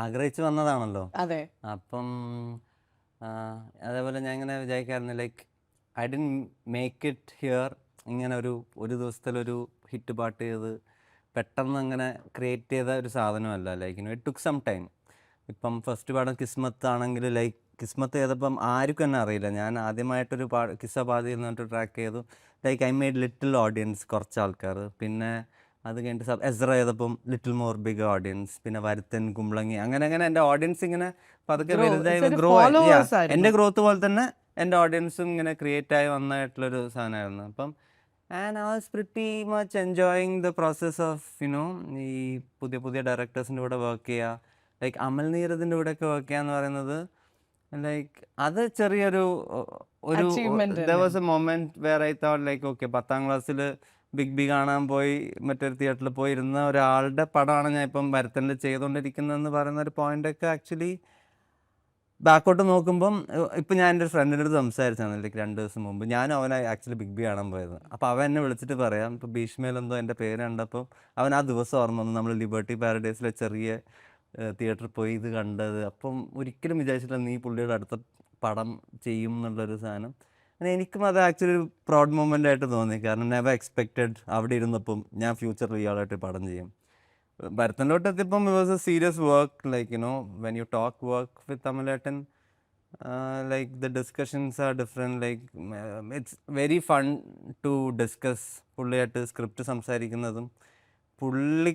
ആഗ്രഹിച്ചു വന്നതാണല്ലോ. അതെ. അപ്പം അതേപോലെ ഞാൻ ഇങ്ങനെ വിചാരിക്കായിരുന്നു, like I didn't make it here. ഇങ്ങനെ ഒരു ദിവസത്തിലൊരു ഹിറ്റ് പാട്ട് ചെയ്ത് പെട്ടെന്ന് അങ്ങനെ ക്രിയേറ്റ് ചെയ്ത ഒരു സാധനമല്ല. Like it took some time. ഇപ്പം ഫസ്റ്റ് പാടം കിസ്മത്ത് ആണെങ്കിൽ, ലൈക്ക് കിസ്മത്ത് ചെയ്തപ്പം ആർക്കും തന്നെ അറിയില്ല. ഞാൻ ആദ്യമായിട്ടൊരു കിസ്സ പാതി എന്ന് പറഞ്ഞിട്ട് ട്രാക്ക് ചെയ്തു. Like I made little audience, കുറച്ച് ആൾക്കാർ. പിന്നെ അത് കഴിഞ്ഞിട്ട് എസ്ര ചെയ്തപ്പം ലിറ്റിൽ മോർ ബിഗ് ഓഡിയൻസ്. പിന്നെ വരുത്തൻ, കുമ്പളങ്ങി, അങ്ങനെ അങ്ങനെ എൻ്റെ ഓഡിയൻസ് ഇങ്ങനെ പതുക്കെ വലുതായി ഒരു ഗ്രോ ആയി. ഫോളോവേഴ്സ് ആയിരുന്നു. എൻ്റെ ഗ്രോത്ത് പോലെ തന്നെ എൻ്റെ ഓഡിയൻസും ഇങ്ങനെ ക്രിയേറ്റ് ആയി വന്നായിട്ടുള്ളൊരു സാധനമായിരുന്നു. അപ്പം and I was pretty much enjoying the process of ഈ പുതിയ പുതിയ ഡയറക്ടേഴ്സിൻ്റെ കൂടെ വർക്ക് ചെയ്യുക. ലൈക്ക് അമൽ നീരദിൻ്റെ കൂടെയൊക്കെ വർക്ക് ചെയ്യുക എന്ന് പറയുന്നത്, ലൈക്ക് അത് ചെറിയൊരു ഒരു അച്ചീവ്മെന്റ് ദർ തന്നെ. Was a moment where I thought like okay, 10ാം ക്ലാസ്സിൽ ബിഗ് ബി കാണാൻ പോയി മറ്റൊരു തിയേറ്ററിൽ പോയി ഇരുന്ന ഒരാളുടെ പടമാണ് ഞാൻ ഇപ്പം വരുത്തനിൽ ചെയ്തുകൊണ്ടിരിക്കുന്നതെന്ന് പറയുന്ന ഒരു പോയിൻ്റൊക്കെ ആക്ച്വലി ബാക്കോട്ട് നോക്കുമ്പം, ഇപ്പം ഞാൻ എൻ്റെ ഒരു ഫ്രണ്ടിൻ്റെ അടുത്ത് സംസാരിച്ചാണ് ലൈക്ക് 2 ദിവസം മുമ്പ്. ഞാനും അവനായി ആക്ച്വലി ബിഗ് ബി കാണാൻ പോയത്. അപ്പോൾ അവൻ എന്നെ വിളിച്ചിട്ട് പറയാം, ഇപ്പോൾ ഭീഷ്മയിലെന്തോ എൻ്റെ പേര് കണ്ടപ്പോൾ അവൻ ആ ദിവസം ഓർമ്മ വന്നു, നമ്മൾ ലിബർട്ടി പാരഡൈസിലെ ചെറിയ തിയേറ്ററിൽ പോയി ഇത് കണ്ടത്. അപ്പം ഒരിക്കലും വിചാരിച്ചിട്ടില്ല നീ പുള്ളിയുടെ അടുത്ത പടം ചെയ്യും എന്നുള്ളൊരു സാധനം. അങ്ങനെ എനിക്കും അത് ആക്ച്വലി ഒരു പ്രൗഡ് മൊമെൻ്റ് ആയിട്ട് തോന്നി. കാരണം നെവർ എക്സ്പെക്റ്റഡ് അവിടെ ഇരുന്നപ്പം ഞാൻ ഫ്യൂച്ചറിൽ ഇയാളായിട്ട് പടം ചെയ്യും. ഭരതനിലോട്ട് എത്തിയപ്പം it was a serious work. Like when you talk work with തമിഴേട്ടൻ, like the discussions are different. Like it's very fun to discuss പുള്ളിയായിട്ട് സ്ക്രിപ്റ്റ് സംസാരിക്കുന്നതും. പുള്ളി